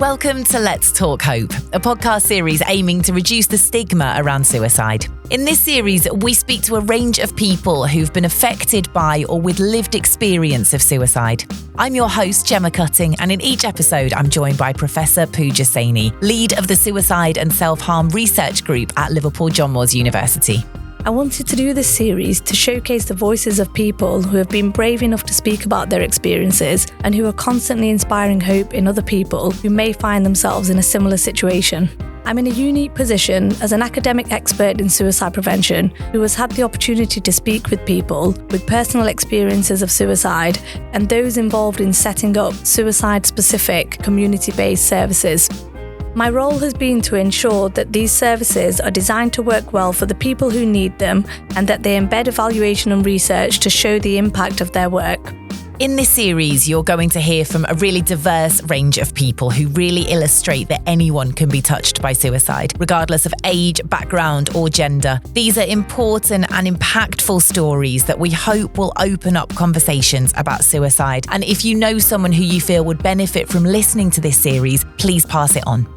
Welcome to Let's Talk Hope, a podcast series aiming to reduce the stigma around suicide. In this series, we speak to a range of people who've been affected by or with lived experience of suicide. I'm your host, Gemma Cutting, and in each episode, I'm joined by Professor Pooja Saini, lead of the Suicide and Self-Harm Research Group at Liverpool John Moores University. I wanted to do this series to showcase the voices of people who have been brave enough to speak about their experiences and who are constantly inspiring hope in other people who may find themselves in a similar situation. I'm in a unique position as an academic expert in suicide prevention who has had the opportunity to speak with people with personal experiences of suicide and those involved in setting up suicide-specific community-based services. My role has been to ensure that these services are designed to work well for the people who need them and that they embed evaluation and research to show the impact of their work. In this series, you're going to hear from a really diverse range of people who really illustrate that anyone can be touched by suicide, regardless of age, background, or gender. These are important and impactful stories that we hope will open up conversations about suicide. And if you know someone who you feel would benefit from listening to this series, please pass it on.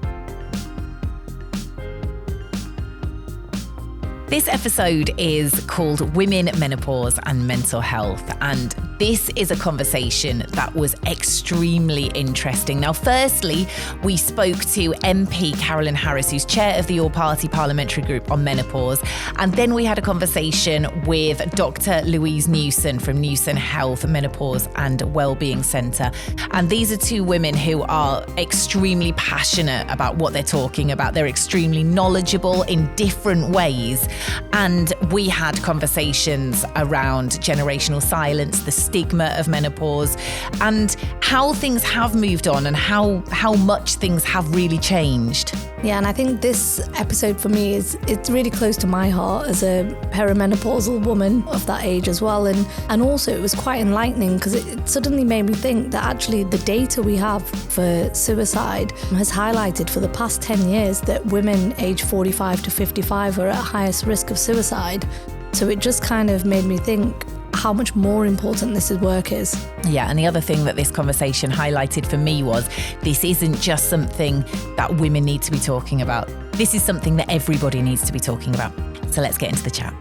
This episode is called Women, Menopause and Mental Health, and this is a conversation that was extremely interesting. Now, firstly, we spoke to MP Carolyn Harris, who's chair of the All-Party Parliamentary Group on Menopause, and then we had a conversation with Dr. Louise Newson from Newson Health, Menopause and Wellbeing Centre. And these are two women who are extremely passionate about what they're talking about. They're extremely knowledgeable in different ways. And we had conversations around generational silence, the stigma of menopause, and how things have moved on and how much things have really changed. Yeah, and I think this episode for me it's really close to my heart as a perimenopausal woman of that age as well. And also it was quite enlightening because it suddenly made me think that actually the data we have for suicide has highlighted for the past 10 years that women aged 45 to 55 are at highest risk of suicide. So it just kind of made me think how much more important this work is. Yeah, and the other thing that this conversation highlighted for me was this isn't just something that women need to be talking about. This is something that everybody needs to be talking about. So let's get into the chat.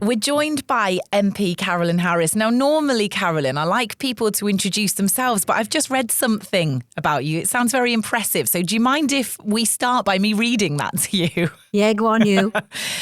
We're joined by MP Carolyn Harris. Now, normally, Carolyn, I like people to introduce themselves, but I've just read something about you. It sounds very impressive. So do you mind if we start by me reading that to you? Yeah, go on, you.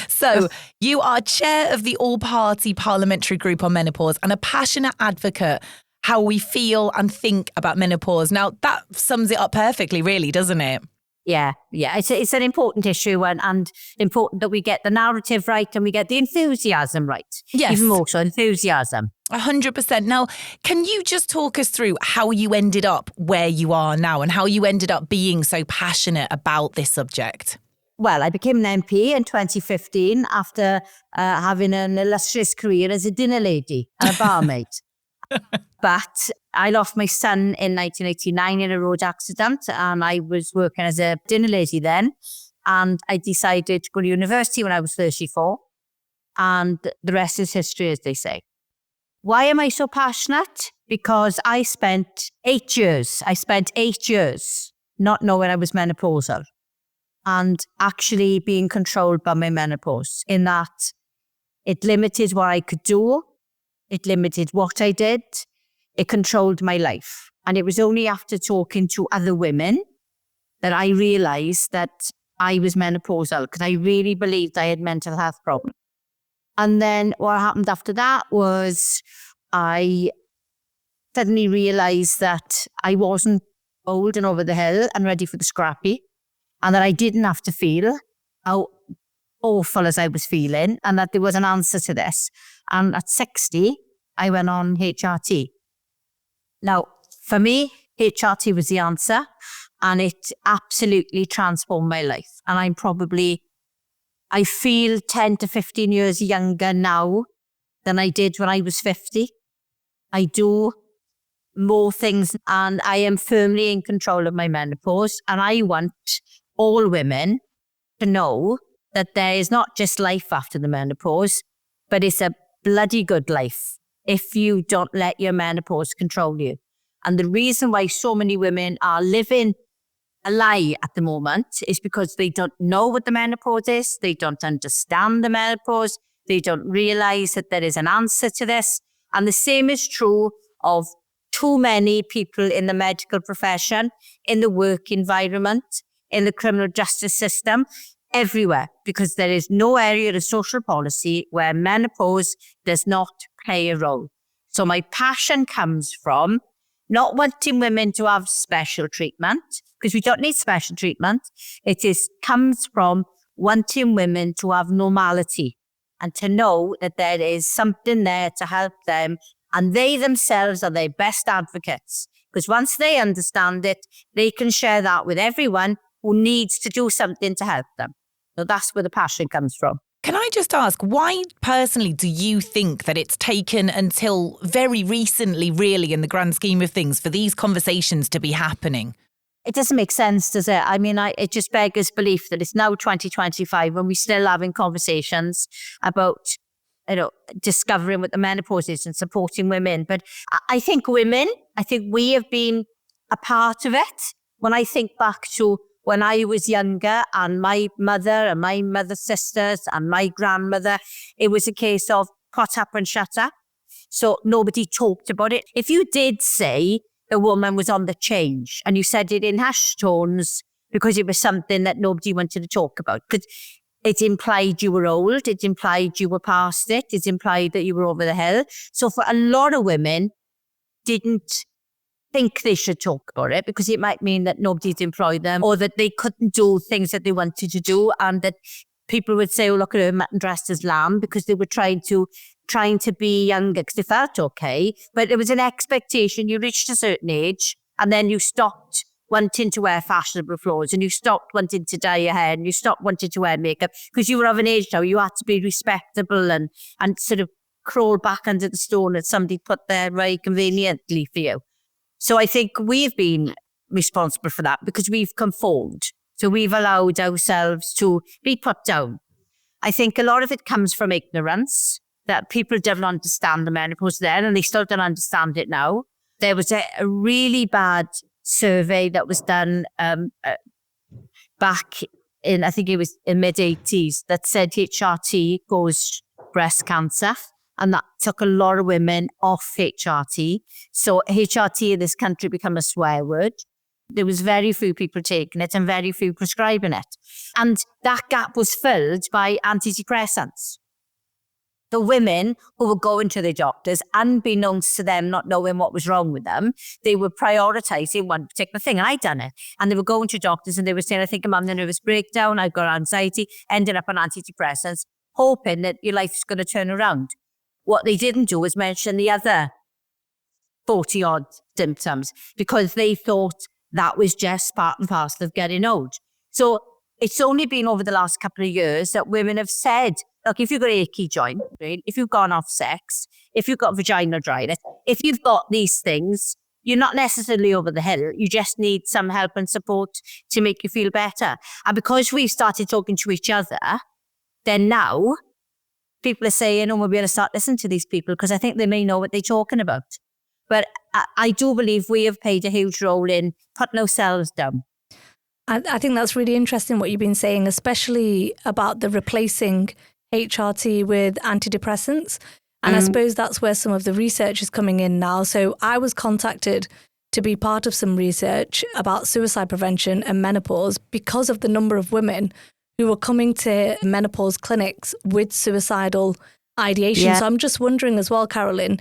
So you are chair of the All-Party Parliamentary Group on Menopause and a passionate advocate how we feel and think about menopause. Now, that sums it up perfectly, really, doesn't it? Yeah. It's an important issue and important that we get the narrative right and we get the enthusiasm right. Yes. Even more so, enthusiasm. 100%. Now, can you just talk us through how you ended up where you are now and how you ended up being so passionate about this subject? Well, I became an MP in 2015 after having an illustrious career as a dinner lady and a barmaid. But I lost my son in 1989 in a road accident, and I was working as a dinner lady then. And I decided to go to university when I was 34. And the rest is history, as they say. Why am I so passionate? Because I spent 8 years not knowing I was menopausal and actually being controlled by my menopause, in that it limited what I could do. It limited what I did. It controlled my life. And it was only after talking to other women that I realized that I was menopausal, because I really believed I had mental health problems. And then what happened after that was I suddenly realized that I wasn't old and over the hill and ready for the scrappy, and that I didn't have to feel how awful as I was feeling, and that there was an answer to this. And at 60, I went on HRT. Now, for me, HRT was the answer, and it absolutely transformed my life. And I feel 10 to 15 years younger now than I did when I was 50. I do more things, and I am firmly in control of my menopause. And I want all women to know that there is not just life after the menopause, but it's a bloody good life. if you don't let your menopause control you. And the reason why so many women are living a lie at the moment is because they don't know what the menopause is. They don't understand the menopause. They don't realize that there is an answer to this. And the same is true of too many people in the medical profession, in the work environment, in the criminal justice system, everywhere, because there is no area of social policy where menopause does not play a role. So my passion comes from not wanting women to have special treatment, because we don't need special treatment. Comes from wanting women to have normality and to know that there is something there to help them, and they themselves are their best advocates. Because once they understand it, they can share that with everyone who needs to do something to help them. So that's where the passion comes from. Can I just ask, why personally do you think that it's taken until very recently, really, in the grand scheme of things, for these conversations to be happening? It doesn't make sense, does it? I mean, it just beggars belief that it's now 2025 and we're still having conversations about, discovering what the menopause is and supporting women. But I think we have been a part of it. When I think back to when I was younger and my mother and my mother's sisters and my grandmother, it was a case of pot up and shut up. So nobody talked about it. If you did say a woman was on the change and you said it in hushed tones because it was something that nobody wanted to talk about, because it implied you were old, it implied you were past it, it implied that you were over the hill. So for a lot of women, didn't think they should talk about it because it might mean that nobody'd employ them or that they couldn't do things that they wanted to do, and that people would say, oh, look at her mutton dressed as lamb, because they were trying to be younger because they felt okay. But there was an expectation. You reached a certain age and then you stopped wanting to wear fashionable clothes and you stopped wanting to dye your hair and you stopped wanting to wear makeup because you were of an age now. You had to be respectable and sort of crawl back under the stone that somebody put there very conveniently for you. So I think we've been responsible for that because we've conformed. So we've allowed ourselves to be put down. I think a lot of it comes from ignorance, that people didn't understand the menopause then and they still don't understand it now. There was a really bad survey that was done back in, I think it was in mid-80s, that said HRT caused breast cancer. And that took a lot of women off HRT. So HRT in this country became a swear word. There was very few people taking it and very few prescribing it. And that gap was filled by antidepressants. The women who were going to the doctors, unbeknownst to them, not knowing what was wrong with them, they were prioritizing one particular thing. And I'd done it. And they were going to doctors and they were saying, I think I'm having a nervous breakdown, I've got anxiety, ended up on antidepressants, hoping that your life's going to turn around. What they didn't do was mention the other 40-odd symptoms because they thought that was just part and parcel of getting old. So it's only been over the last couple of years that women have said, look, if you've got achy joint, right, if you've gone off sex, if you've got vaginal dryness, if you've got these things, you're not necessarily over the hill. You just need some help and support to make you feel better. And because we've started talking to each other, then now people are saying, oh, we'll be able to start listening to these people because I think they may know what they're talking about. But I do believe we have played a huge role in putting ourselves down. I think that's really interesting what you've been saying, especially about the replacing HRT with antidepressants. And I suppose that's where some of the research is coming in now. So I was contacted to be part of some research about suicide prevention and menopause because of the number of women who were coming to menopause clinics with suicidal ideation. Yeah. So I'm just wondering as well, Carolyn,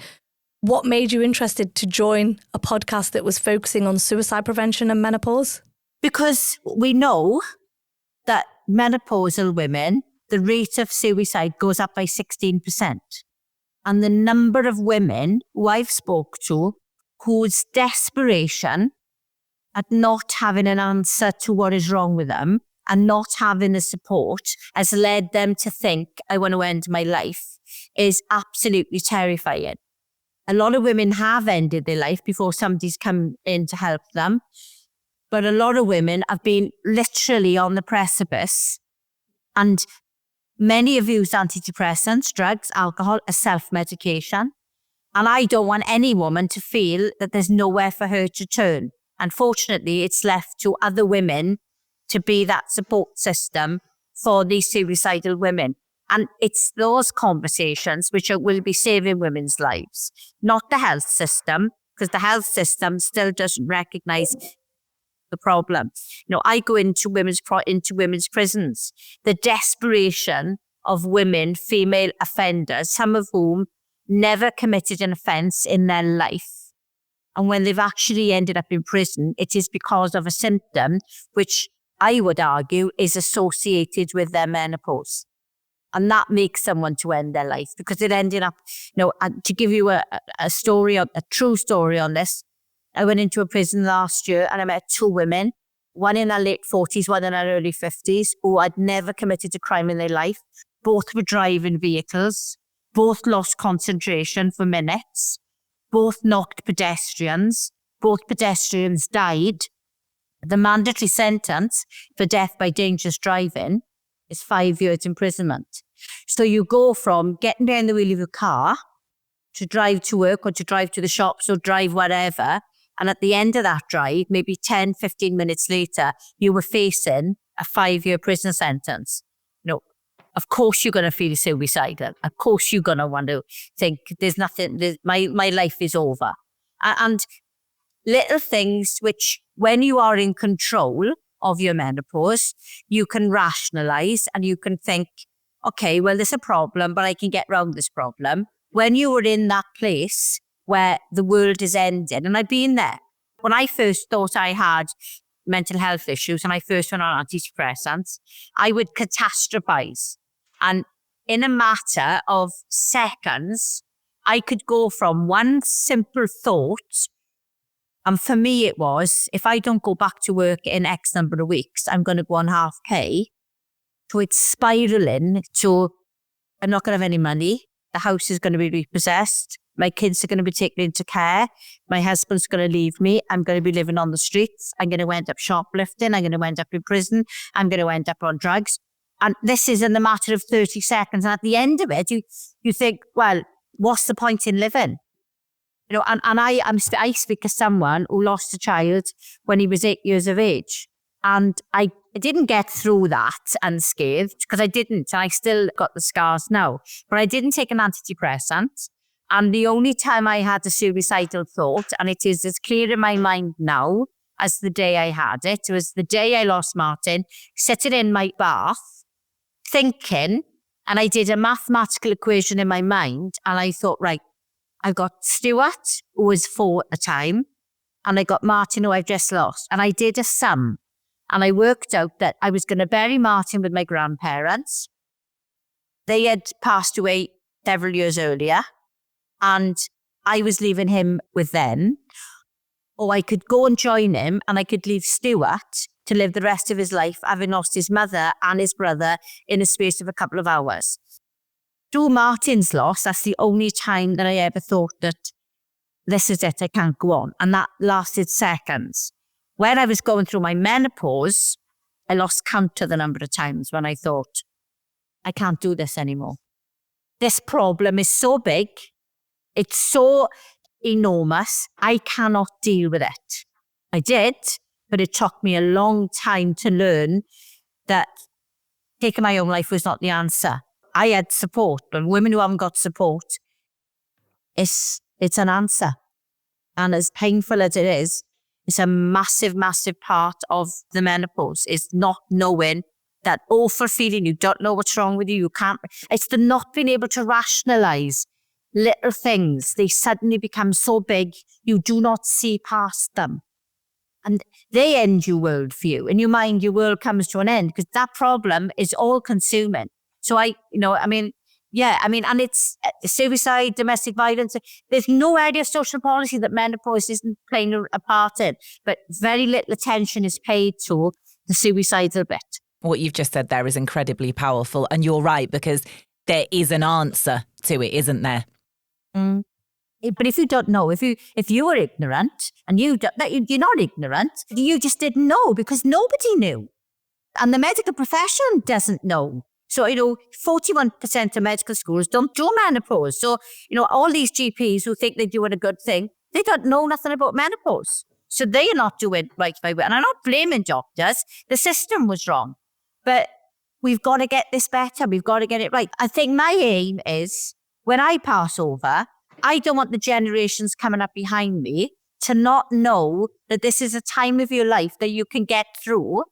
what made you interested to join a podcast that was focusing on suicide prevention and menopause? Because we know that menopausal women, the rate of suicide goes up by 16%. And the number of women who I've spoke to whose desperation at not having an answer to what is wrong with them and not having the support has led them to think, I want to end my life, is absolutely terrifying. A lot of women have ended their life before somebody's come in to help them. But a lot of women have been literally on the precipice, and many have used antidepressants, drugs, alcohol as self-medication. And I don't want any woman to feel that there's nowhere for her to turn. Unfortunately, it's left to other women to be that support system for these suicidal women. And it's those conversations which will be saving women's lives, not the health system, because the health system still doesn't recognise the problem. I go into women's prisons. The desperation of women, female offenders, some of whom never committed an offence in their life. And when they've actually ended up in prison, it is because of a symptom which I would argue is associated with their menopause. And that makes someone to end their life because it ended up, to give you a story, a true story on this, I went into a prison last year and I met two women, one in her late 40s, one in her early 50s, who had never committed a crime in their life. Both were driving vehicles, both lost concentration for minutes, both knocked pedestrians, both pedestrians died. The mandatory sentence for death by dangerous driving is 5 years imprisonment. So you go from getting behind the wheel of your car to drive to work or to drive to the shops or drive whatever. And at the end of that drive, maybe 10, 15 minutes later, you were facing a 5-year prison sentence. Of course you're going to feel suicidal. Of course you're going to want to think there's nothing, my life is over. And little things which, when you are in control of your menopause, you can rationalize and you can think, okay, well, there's a problem, but I can get around this problem. When you were in that place where the world is ending, and I've been there. When I first thought I had mental health issues and I first went on antidepressants, I would catastrophize. And in a matter of seconds, I could go from one simple thought, and for me it was, if I don't go back to work in X number of weeks, I'm going to go on half pay, to it spiraling to, I'm not going to have any money, the house is going to be repossessed, my kids are going to be taken into care, my husband's going to leave me, I'm going to be living on the streets, I'm going to end up shoplifting, I'm going to end up in prison, I'm going to end up on drugs. And this is in the matter of 30 seconds. And at the end of it, you think, well, what's the point in living? And I speak as someone who lost a child when he was 8 years of age. And I didn't get through that unscathed because I didn't. And I still got the scars now. But I didn't take an antidepressant. And the only time I had a suicidal thought, and it is as clear in my mind now as the day I had it, was the day I lost Martin, sitting in my bath, thinking, and I did a mathematical equation in my mind, and I thought, right, I've got Stuart, who was 4 at the time, and I got Martin, who I've just lost. And I did a sum, and I worked out that I was going to bury Martin with my grandparents. They had passed away several years earlier, and I was leaving him with them. Or I could go and join him, and I could leave Stuart to live the rest of his life, having lost his mother and his brother in a space of a couple of hours. Through Martin's loss, that's the only time that I ever thought that this is it, I can't go on. And that lasted seconds. When I was going through my menopause, I lost count of the number of times when I thought, I can't do this anymore. This problem is so big, it's so enormous, I cannot deal with it. I did, but it took me a long time to learn that taking my own life was not the answer. I had support, but women who haven't got support, it's an answer. And as painful as it is, it's a massive, massive part of the menopause, is not knowing that awful feeling, you don't know what's wrong with you, it's the not being able to rationalize little things. They suddenly become so big, you do not see past them. And they end your worldview. In your mind, your world comes to an end because that problem is all consuming. So and it's suicide, domestic violence. There's no area of social policy that menopause isn't playing a part in, but very little attention is paid to the suicidal bit. What you've just said there is incredibly powerful. And you're right, because there is an answer to it, isn't there? Mm. But if you don't know, if you were ignorant and you're not ignorant, you just didn't know because nobody knew. And the medical profession doesn't know. So, 41% of medical schools don't do menopause. So, all these GPs who think they're doing a good thing, they don't know nothing about menopause. So they are not doing right by way. And I'm not blaming doctors. The system was wrong. But we've got to get this better. We've got to get it right. I think my aim is when I pass over, I don't want the generations coming up behind me to not know that this is a time of your life that you can get through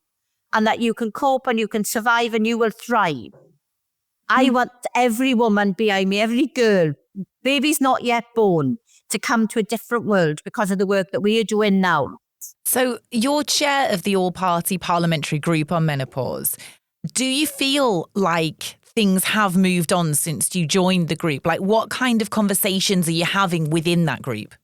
and that you can cope and you can survive and you will thrive. I want every woman behind me, every girl, baby's not yet born, to come to a different world because of the work that we are doing now. So you're chair of the all-party parliamentary group on menopause. Do you feel like things have moved on since you joined the group? Like, what kind of conversations are you having within that group?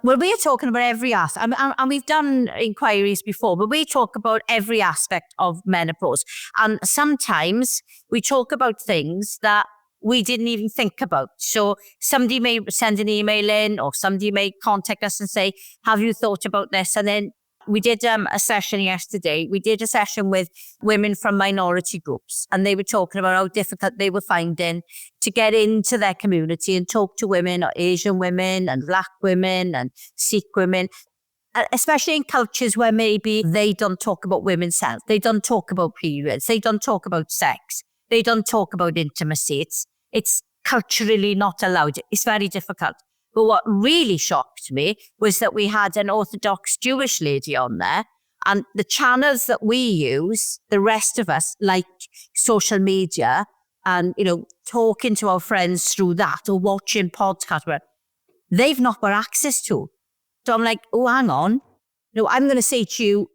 Well, we are talking about every aspect, and we've done inquiries before, but we talk about every aspect of menopause. And sometimes we talk about things that we didn't even think about. So somebody may send an email in or somebody may contact us and say, have you thought about this? And then we did a session yesterday. We did a session with women from minority groups, and they were talking about how difficult they were finding to get into their community and talk to women, or Asian women and Black women and Sikh women, especially in cultures where maybe they don't talk about women's health. They don't talk about periods. They don't talk about sex. They don't talk about intimacy. It's culturally not allowed. It's very difficult. But what really shocked me was that we had an Orthodox Jewish lady on there, and the channels that we use, the rest of us, like social media and, talking to our friends through that or watching podcasts, they've not got access to. So I'm like, oh, hang on. I'm going to say to you,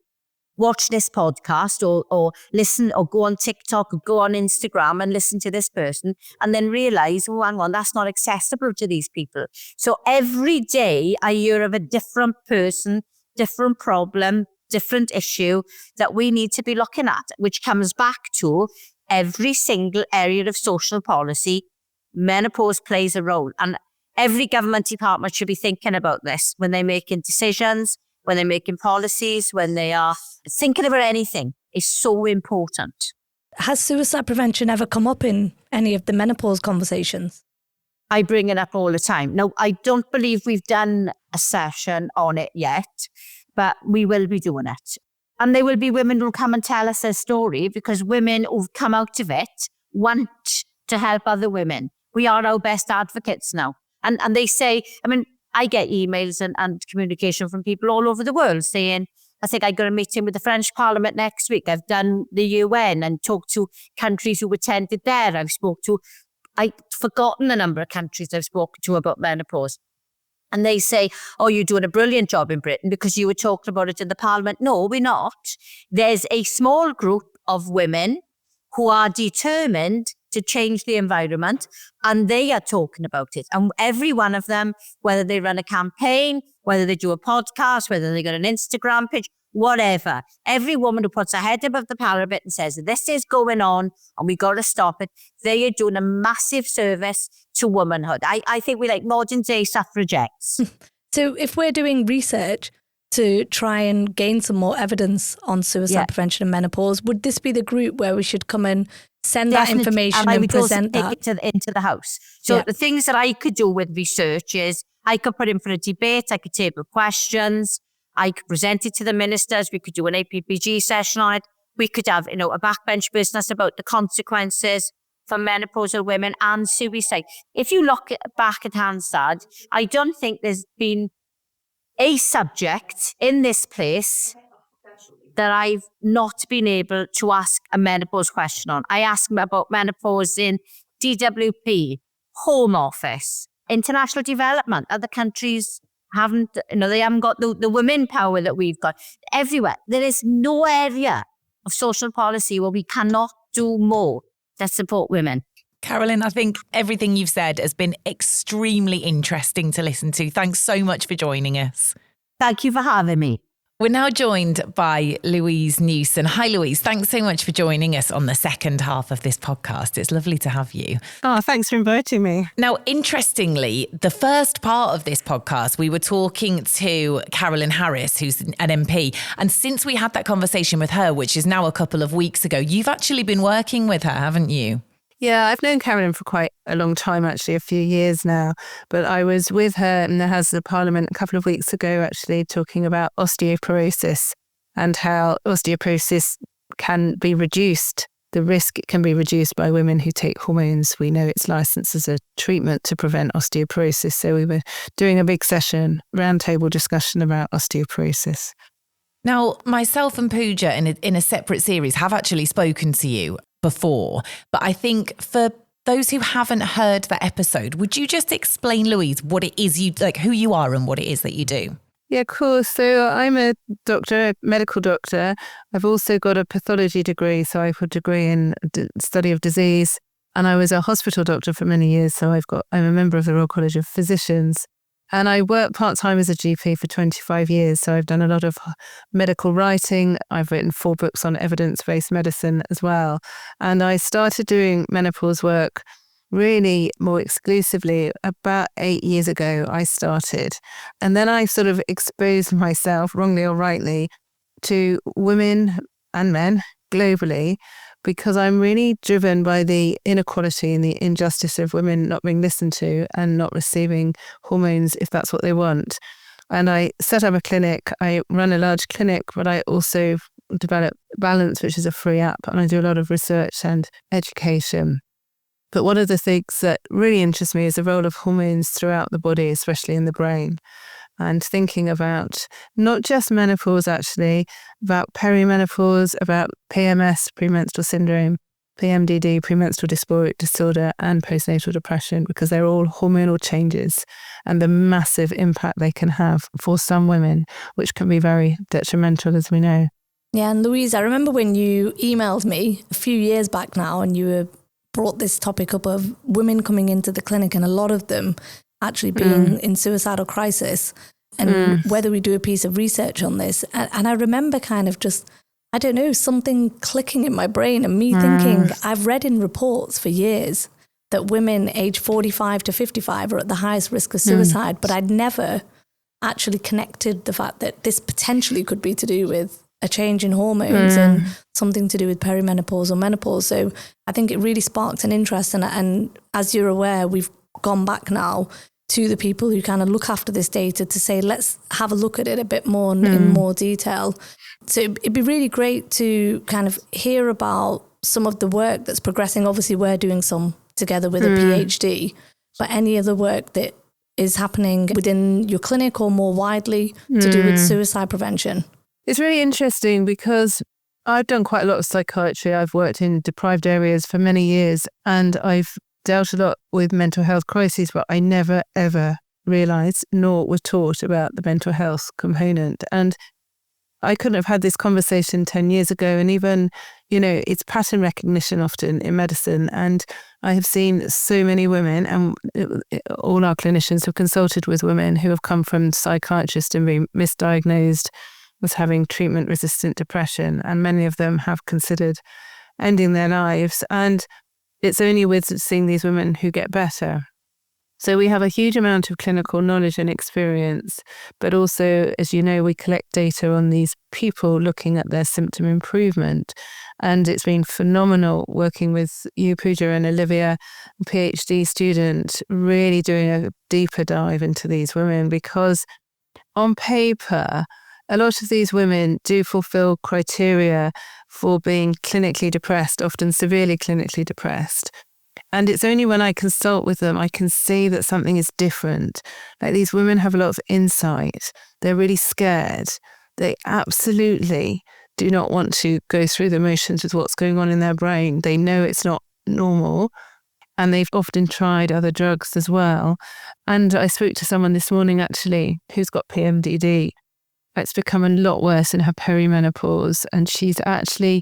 watch this podcast or listen or go on TikTok or go on Instagram and listen to this person, and then realize, oh, hang on, that's not accessible to these people. So every day I hear of a different person, different problem, different issue that we need to be looking at, which comes back to every single area of social policy. Menopause plays a role, and every government department should be thinking about this when they're making decisions, when they're making policies, when they are thinking about anything. Is so important. Has suicide prevention ever come up in any of the menopause conversations? I bring it up all the time. No, I don't believe we've done a session on it yet, but we will be doing it. And there will be women who come and tell us their story, because women who've come out of it want to help other women. We are our best advocates now. And they say, I get emails and communication from people all over the world saying, I think I got a meeting with the French Parliament next week. I've done the UN and talked to countries who attended there. I've forgotten the number of countries I've spoken to about menopause. And they say, oh, you're doing a brilliant job in Britain because you were talking about it in the Parliament. No, we're not. There's a small group of women who are determined to change the environment, and they are talking about it. And every one of them, whether they run a campaign, whether they do a podcast, whether they got an Instagram page, whatever, every woman who puts her head above the parapet and says, this is going on and we got to stop it, they are doing a massive service to womanhood. I think we're like modern day suffragettes. So if we're doing research to try and gain some more evidence on suicide prevention and menopause, would this be the group where we should come and send that information and present that? Take it into the house. So the things that I could do with research is I could put in for a debate, I could table questions, I could present it to the ministers, we could do an APPG session on it, we could have, a backbench business about the consequences for menopausal women and suicide. If you look back at Hansard, I don't think there's been a subject in this place that I've not been able to ask a menopause question on. I ask them about menopause in DWP, Home Office, international development. Other countries haven't, they haven't got the women power that we've got. Everywhere. There is no area of social policy where we cannot do more to support women. Carolyn, I think everything you've said has been extremely interesting to listen to. Thanks so much for joining us. Thank you for having me. We're now joined by Louise Newson. Hi, Louise. Thanks so much for joining us on the second half of this podcast. It's lovely to have you. Oh, thanks for inviting me. Now, interestingly, the first part of this podcast, we were talking to Carolyn Harris, who's an MP. And since we had that conversation with her, which is now a couple of weeks ago, you've actually been working with her, haven't you? Yeah, I've known Carolyn for quite a long time, actually, a few years now. But I was with her in the House of Parliament a couple of weeks ago, actually, talking about osteoporosis and how osteoporosis can be reduced. The risk can be reduced by women who take hormones. We know it's licensed as a treatment to prevent osteoporosis. So we were doing a big session, roundtable discussion about osteoporosis. Now, myself and Pooja in a separate series have actually spoken to you before, but I think for those who haven't heard that episode, would you just explain, Louise, what it is who you are and what it is that you do? Yeah, of course. So I'm a doctor, a medical doctor. I've also got a pathology degree. So I've got a degree in study of disease, and I was a hospital doctor for many years. So I'm a member of the Royal College of Physicians. And I work part-time as a GP for 25 years. So I've done a lot of medical writing. I've written 4 books on evidence-based medicine as well. And I started doing menopause work really more exclusively about 8 years ago. I started. And then I sort of exposed myself, wrongly or rightly, to women and men globally, because I'm really driven by the inequality and the injustice of women not being listened to and not receiving hormones if that's what they want. And I set up a clinic. I run a large clinic, but I also develop Balance, which is a free app, and I do a lot of research and education. But one of the things that really interests me is the role of hormones throughout the body, especially in the brain. And thinking about not just menopause, actually, about perimenopause, about PMS, premenstrual syndrome, PMDD, premenstrual dysphoric disorder, and postnatal depression, because they're all hormonal changes and the massive impact they can have for some women, which can be very detrimental, as we know. Yeah, and Louise, I remember when you emailed me a few years back now, and you brought this topic up of women coming into the clinic and a lot of them actually being in suicidal crisis, and whether we do a piece of research on this. And I remember kind of just, I don't know, something clicking in my brain and me thinking, I've read in reports for years that women age 45 to 55 are at the highest risk of suicide, but I'd never actually connected the fact that this potentially could be to do with a change in hormones and something to do with perimenopause or menopause. So I think it really sparked an interest. And as you're aware, we've gone back now to the people who kind of look after this data to say, let's have a look at it a bit more in more detail. So it'd be really great to kind of hear about some of the work that's progressing. Obviously, we're doing some together with a PhD, but any other work that is happening within your clinic or more widely to do with suicide prevention. It's really interesting because I've done quite a lot of psychiatry. I've worked in deprived areas for many years, and I've dealt a lot with mental health crises, but I never, ever realised nor was taught about the mental health component. And I couldn't have had this conversation 10 years ago. And even, it's pattern recognition often in medicine. And I have seen so many women, and all our clinicians have consulted with women who have come from psychiatrists and been misdiagnosed with having treatment-resistant depression. And many of them have considered ending their lives. And it's only with seeing these women who get better. So we have a huge amount of clinical knowledge and experience, but also, as you know, we collect data on these people looking at their symptom improvement. And it's been phenomenal working with you, Pooja, and Olivia, a PhD student, really doing a deeper dive into these women, because on paper, a lot of these women do fulfill criteria for being clinically depressed, often severely clinically depressed. And it's only when I consult with them, I can see that something is different. Like, these women have a lot of insight. They're really scared. They absolutely do not want to go through the motions with what's going on in their brain. They know it's not normal. And they've often tried other drugs as well. And I spoke to someone this morning, actually, who's got PMDD. It's become a lot worse in her perimenopause, and she's actually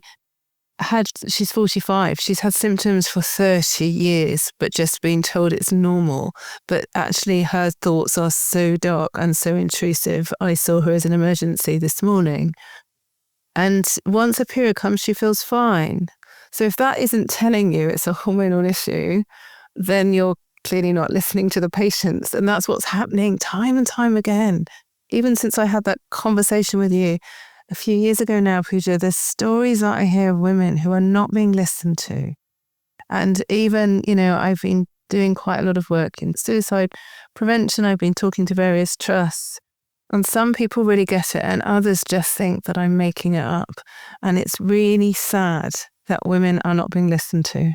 she's 45, she's had symptoms for 30 years, but just been told it's normal. But actually her thoughts are so dark and so intrusive. I saw her as an emergency this morning. And once her period comes, she feels fine. So if that isn't telling you it's a hormonal issue, then you're clearly not listening to the patients. And that's what's happening time and time again. Even since I had that conversation with you a few years ago now, Pooja, there's stories that I hear of women who are not being listened to. And even, I've been doing quite a lot of work in suicide prevention. I've been talking to various trusts. And some people really get it, and others just think that I'm making it up. And it's really sad that women are not being listened to.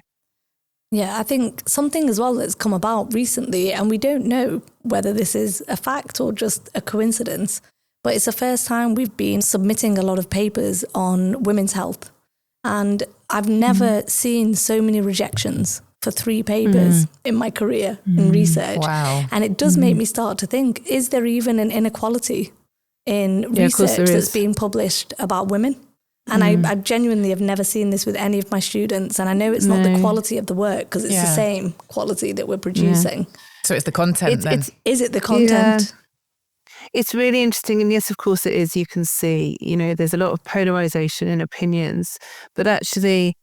Yeah, I think something as well that's come about recently, and we don't know whether this is a fact or just a coincidence, but it's the first time we've been submitting a lot of papers on women's health. And I've never seen so many rejections for 3 papers in my career in research. Wow. And it does make me start to think, is there even an inequality in research that's being published about women? And I genuinely have never seen this with any of my students. And I know it's not the quality of the work, because it's the same quality that we're producing. So it's the content then? Is it the content? Yeah. It's really interesting. And yes, of course it is. You can see, there's a lot of polarization in opinions. But actually,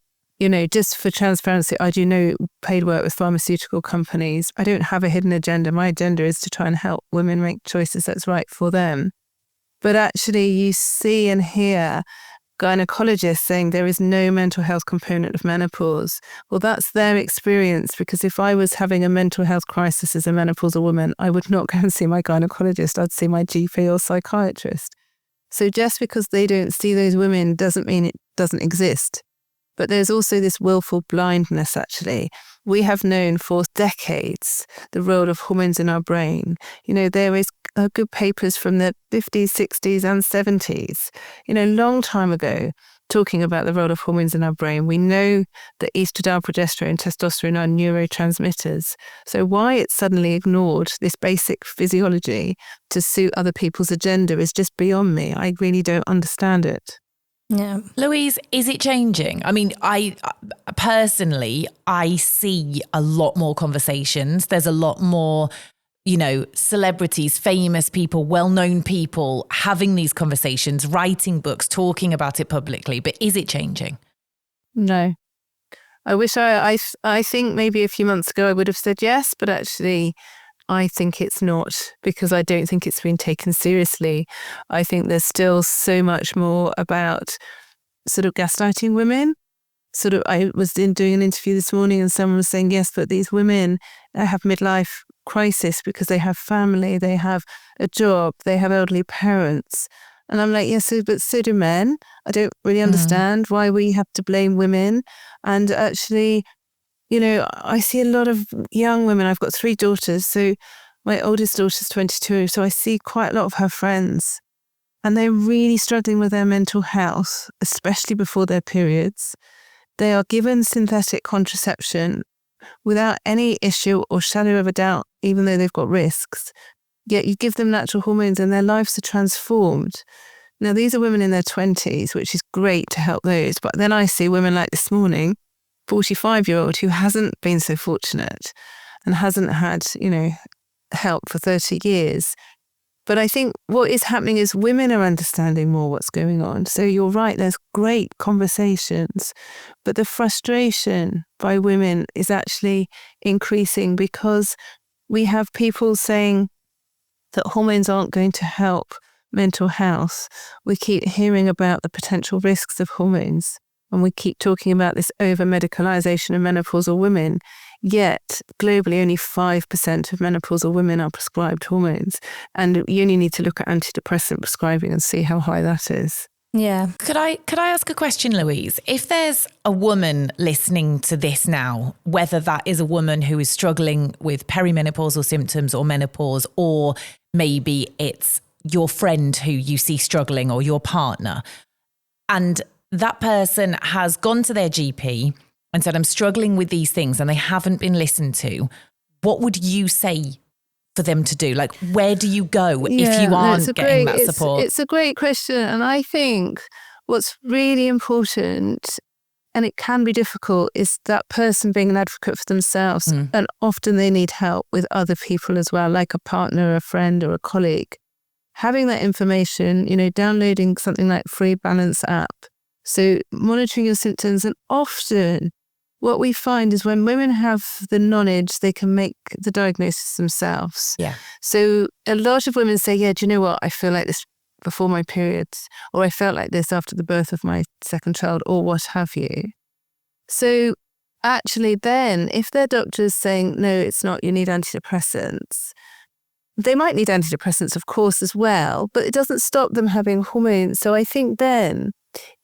just for transparency, I do know paid work with pharmaceutical companies. I don't have a hidden agenda. My agenda is to try and help women make choices that's right for them. But actually, you see and hear gynecologists saying there is no mental health component of menopause. Well, that's their experience, because if I was having a mental health crisis as a menopausal woman, I would not go and see my gynecologist. I'd see my GP or psychiatrist. So just because they don't see those women doesn't mean it doesn't exist. But there's also this willful blindness, actually. We have known for decades the role of hormones in our brain. There is good papers from the 50s, 60s and 70s, long time ago, talking about the role of hormones in our brain. We know that estradiol, progesterone, testosterone are neurotransmitters. So why it's suddenly ignored, this basic physiology, to suit other people's agenda is just beyond me. I really don't understand it. Yeah. Louise, is it changing? I mean, I personally see a lot more conversations. There's a lot more, celebrities, famous people, well-known people having these conversations, writing books, talking about it publicly. But is it changing? No. I wish I think maybe a few months ago I would have said yes, but actually I think it's not, because I don't think it's been taken seriously. I think there's still so much more about sort of gaslighting women. I was doing an interview this morning and someone was saying, yes, but these women have midlife crisis because they have family, they have a job, they have elderly parents. And I'm like, yes, but so do men. I don't really understand why we have to blame women. And actually, I see a lot of young women. I've got 3 daughters. So my oldest daughter's 22. So I see quite a lot of her friends. And they're really struggling with their mental health, especially before their periods. They are given synthetic contraception without any issue or shadow of a doubt, even though they've got risks. Yet you give them natural hormones and their lives are transformed. Now, these are women in their 20s, which is great to help those. But then I see women like this morning, 45-year-old who hasn't been so fortunate and hasn't had, help for 30 years. But I think what is happening is women are understanding more what's going on. So you're right, there's great conversations, but the frustration by women is actually increasing because we have people saying that hormones aren't going to help mental health. We keep hearing about the potential risks of hormones. And we keep talking about this over-medicalization of menopausal women, yet globally only 5% of menopausal women are prescribed hormones. And you only need to look at antidepressant prescribing and see how high that is. Yeah. Could I ask a question, Louise? If there's a woman listening to this now, whether that is a woman who is struggling with perimenopausal symptoms or menopause, or maybe it's your friend who you see struggling or your partner, and that person has gone to their GP and said, I'm struggling with these things, and they haven't been listened to, what would you say for them to do? Like, where do you go if you aren't getting that support? It's a great question. And I think what's really important and it can be difficult, is that person being an advocate for themselves. And often they need help with other people as well, like a partner, a friend, or a colleague. Having that information, downloading something like free Balance app. So monitoring your symptoms. And often what we find is when women have the knowledge, they can make the diagnosis themselves. Yeah. So a lot of women say, yeah, do you know what? I feel like this before my periods, or I felt like this after the birth of my second child, or what have you. So actually then, if their doctor is saying, no, it's not, you need antidepressants, they might need antidepressants, of course, as well, but it doesn't stop them having hormones. So I think then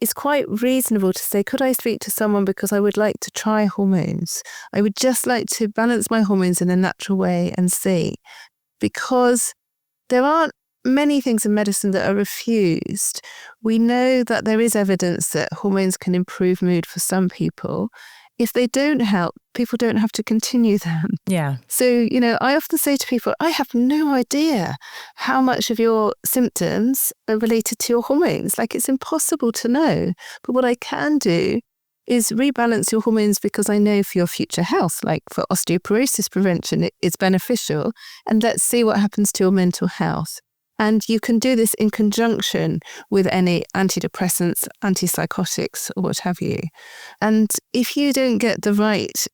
it's quite reasonable to say, could I speak to someone because I would like to try hormones? I would just like to balance my hormones in a natural way and see. Because there aren't many things in medicine that are refused. We know that there is evidence that hormones can improve mood for some people. If they don't help, people don't have to continue them. Yeah. So, I often say to people, I have no idea how much of your symptoms are related to your hormones. Like, it's impossible to know. But what I can do is rebalance your hormones, because I know for your future health, like for osteoporosis prevention, it's beneficial. And let's see what happens to your mental health. And you can do this in conjunction with any antidepressants, antipsychotics, or what have you. And if you don't get the right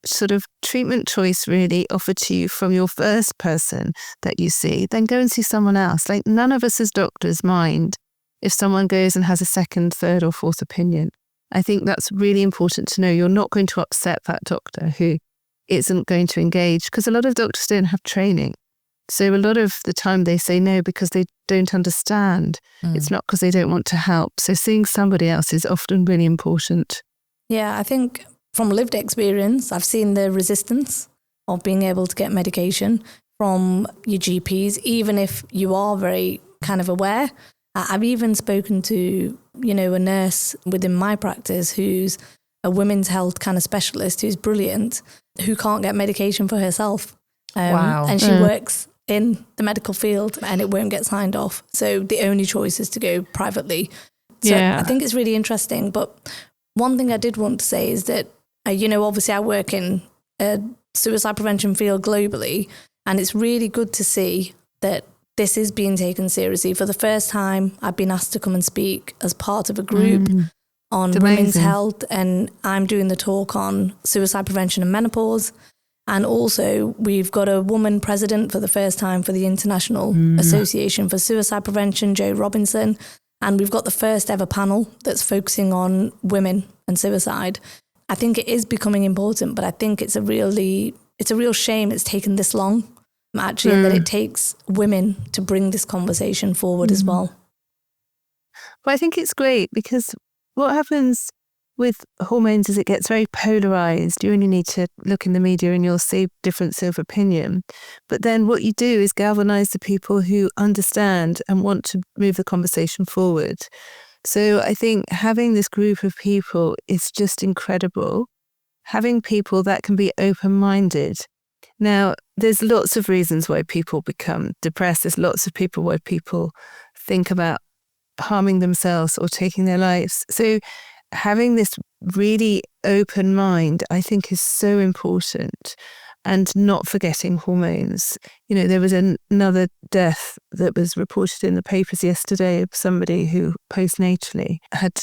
sort of treatment choice really offered to you from your first person that you see, then go and see someone else. Like, none of us as doctors mind if someone goes and has a second, third, or fourth opinion. I think that's really important to know. You're not going to upset that doctor who isn't going to engage, because a lot of doctors don't have training. So a lot of the time they say no because they don't understand. It's not because they don't want to help. So seeing somebody else is often really important. Yeah, I think from lived experience, I've seen the resistance of being able to get medication from your GPs, even if you are very kind of aware. I've even spoken to, a nurse within my practice who's a women's health kind of specialist who's brilliant, who can't get medication for herself. Wow. And she works in the medical field and it won't get signed off. So the only choice is to go privately. So I think it's really interesting. But one thing I did want to say is that, obviously I work in a suicide prevention field globally, and it's really good to see that this is being taken seriously. For the first time, I've been asked to come and speak as part of a group on women's health, and I'm doing the talk on suicide prevention and menopause. And also, we've got a woman president for the first time for the International Association for Suicide Prevention, Jo Robinson. And we've got the first ever panel that's focusing on women and suicide. I think it is becoming important, but I think it's a real shame it's taken this long, actually, and that it takes women to bring this conversation forward as well. But I think it's great, because what happens with hormones is it gets very polarized. You only need to look in the media and you'll see difference of opinion. But then what you do is galvanize the people who understand and want to move the conversation forward. So I think having this group of people is just incredible. Having people that can be open-minded. Now, there's lots of reasons why people become depressed. There's lots of people why people think about harming themselves or taking their lives. So having this really open mind, I think, is so important, and not forgetting hormones. There was another death that was reported in the papers yesterday of somebody who postnatally had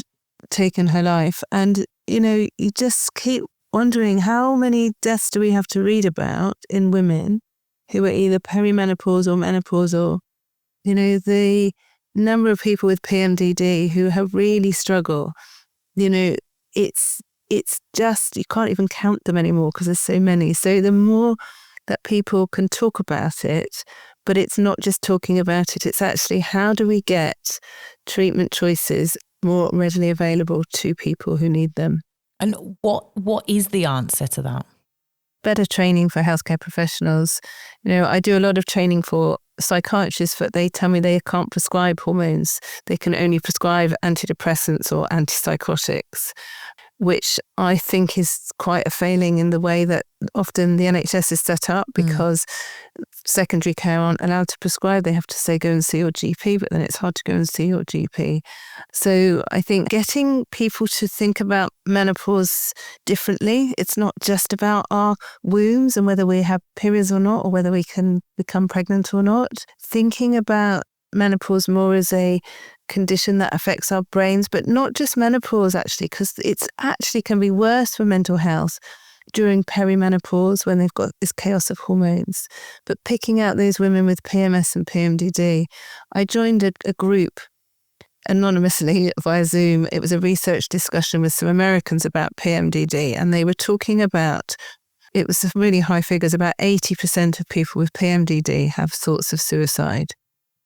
taken her life. And, you just keep wondering, how many deaths do we have to read about in women who are either perimenopause or menopausal? The number of people with PMDD who have really struggled. It's just, you can't even count them anymore because there's so many. So the more that people can talk about it, but it's not just talking about it, it's actually how do we get treatment choices more readily available to people who need them. And what is the answer to that? Better training for healthcare professionals. I do a lot of training for psychiatrists, but they tell me they can't prescribe hormones. They can only prescribe antidepressants or antipsychotics, which I think is quite a failing in the way that often the NHS is set up, because secondary care aren't allowed to prescribe. They have to say, go and see your GP, but then it's hard to go and see your GP. So I think getting people to think about menopause differently, it's not just about our wombs and whether we have periods or not, or whether we can become pregnant or not. Thinking about menopause more as a condition that affects our brains, but not just menopause actually, because it's actually can be worse for mental health during perimenopause when they've got this chaos of hormones. But picking out those women with PMS and PMDD, I joined a group anonymously via Zoom. It was a research discussion with some Americans about PMDD, and they were talking about, it was really high figures, about 80% of people with PMDD have thoughts of suicide.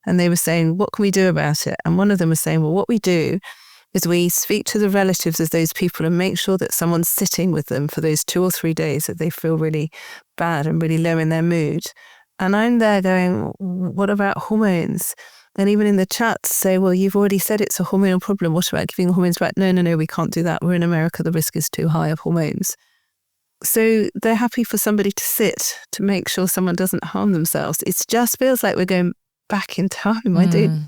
And they were saying, what can we do about it? And one of them was saying, well, what we do is we speak to the relatives of those people and make sure that someone's sitting with them for those 2 or 3 days that they feel really bad and really low in their mood. And I'm there going, what about hormones? And even in the chats say, well, you've already said it's a hormonal problem. What about giving hormones back? No, we can't do that. We're in America. The risk is too high of hormones. So they're happy for somebody to sit to make sure someone doesn't harm themselves. It just feels like we're going back in time. I do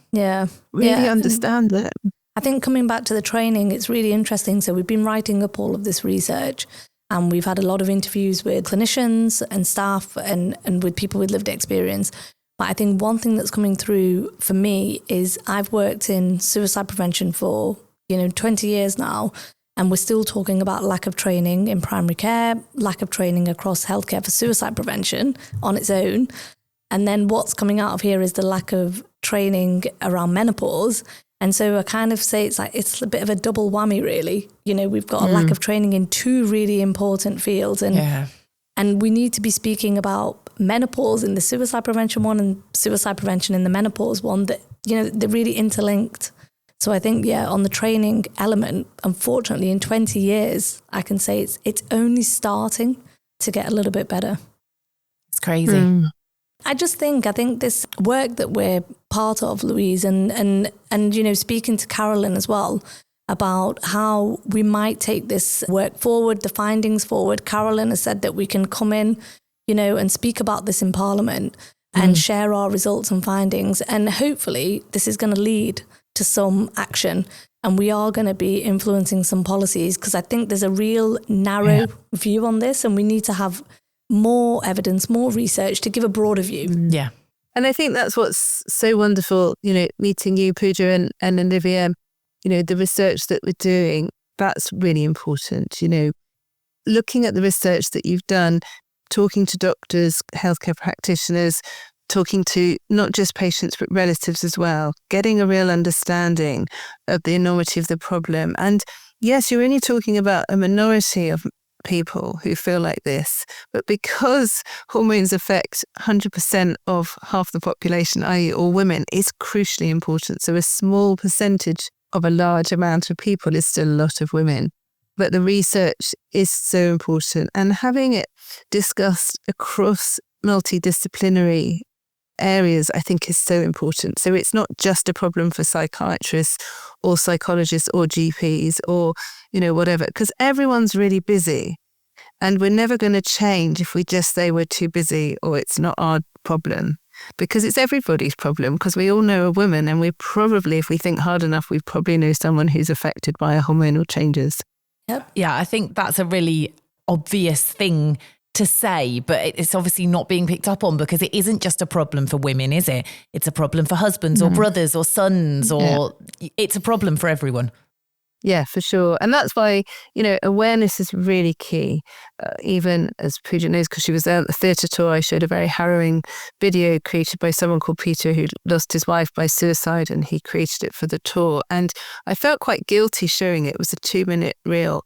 really understand it. I think coming back to the training, it's really interesting. So we've been writing up all of this research and we've had a lot of interviews with clinicians and staff and with people with lived experience. But I think one thing that's coming through for me is I've worked in suicide prevention for, 20 years now, and we're still talking about lack of training in primary care, lack of training across healthcare for suicide prevention on its own. And then what's coming out of here is the lack of training around menopause. And so I kind of say it's a bit of a double whammy, really. We've got a lack of training in 2 really important fields. And we need to be speaking about menopause in the suicide prevention one and suicide prevention in the menopause one, that, they're really interlinked. So I think, on the training element, unfortunately, in 20 years, I can say it's only starting to get a little bit better. It's crazy. I think this work that we're part of, Louise, and speaking to Carolyn as well about how we might take this work forward, the findings forward. Carolyn has said that we can come in, and speak about this in Parliament and share our results and findings. And hopefully this is going to lead to some action and we are going to be influencing some policies, because I think there's a real narrow view on this and we need to have more evidence, more research to give a broader view. Yeah. And I think that's what's so wonderful, meeting you, Pooja, and Olivia, the research that we're doing, that's really important. Looking at the research that you've done, talking to doctors, healthcare practitioners, talking to not just patients, but relatives as well, getting a real understanding of the enormity of the problem. And yes, you're only talking about a minority of people who feel like this, but because hormones affect 100% of half the population, i.e. all women, is crucially important. So a small percentage of a large amount of people is still a lot of women. But the research is so important, and having it discussed across multidisciplinary areas, I think, is so important. So it's not just a problem for psychiatrists or psychologists or GPs or, whatever, because everyone's really busy and we're never going to change if we just say we're too busy or it's not our problem, because it's everybody's problem, because we all know a woman and we probably, if we think hard enough, we probably know someone who's affected by hormonal changes. Yep. Yeah, I think that's a really obvious thing to say, but it's obviously not being picked up on because it isn't just a problem for women, is it? It's a problem for husbands or brothers or sons, or it's a problem for everyone. Yeah, for sure. And that's why, awareness is really key. Even as Pooja knows, because she was there at the theatre tour, I showed a very harrowing video created by someone called Peter who lost his wife by suicide, and he created it for the tour. And I felt quite guilty showing it. It was a 2-minute reel,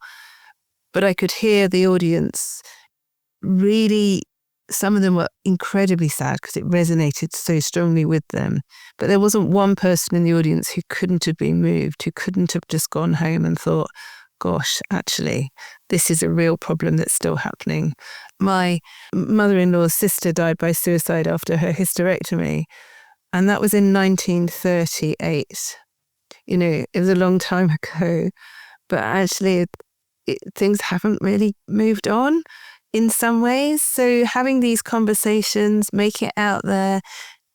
but I could hear the audience really, some of them were incredibly sad because it resonated so strongly with them. But there wasn't one person in the audience who couldn't have been moved, who couldn't have just gone home and thought, gosh, actually, this is a real problem that's still happening. My mother-in-law's sister died by suicide after her hysterectomy, and that was in 1938. It was a long time ago, but actually things haven't really moved on. in some ways. So having these conversations, making it out there,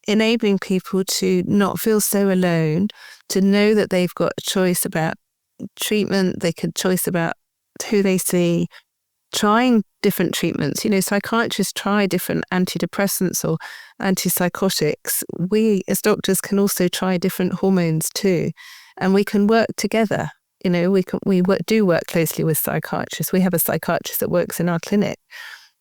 enabling people to not feel so alone, to know that they've got a choice about treatment, they can choice about who they see, trying different treatments. Psychiatrists try different antidepressants or antipsychotics. We as doctors can also try different hormones too, and we can work together. We do work closely with psychiatrists. We have a psychiatrist that works in our clinic.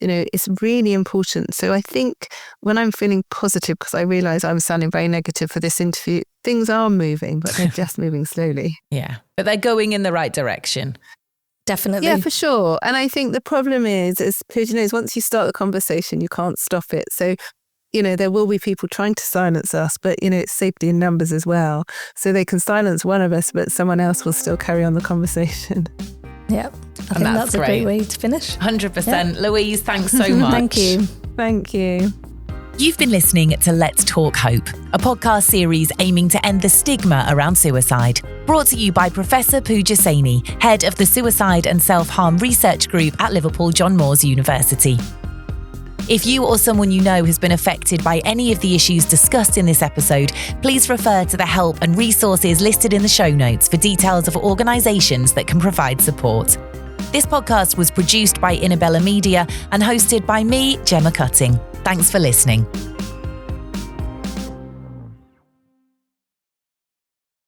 It's really important. So I think when I'm feeling positive, because I realise I'm sounding very negative for this interview, things are moving, but they're just moving slowly. Yeah, but they're going in the right direction. Definitely. Yeah, for sure. And I think the problem is once you start the conversation, you can't stop it. So, there will be people trying to silence us, but, it's safety in numbers as well. So they can silence one of us, but someone else will still carry on the conversation. Yeah, I think that's a great way to finish. 100%. Yeah. Louise, thanks so much. Thank you. Thank you. You've been listening to Let's Talk Hope, a podcast series aiming to end the stigma around suicide. Brought to you by Professor Pooja Saini, head of the Suicide and Self-Harm Research Group at Liverpool John Moores University. If you or someone you know has been affected by any of the issues discussed in this episode, please refer to the help and resources listed in the show notes for details of organisations that can provide support. This podcast was produced by Inabella Media and hosted by me, Gemma Cutting. Thanks for listening.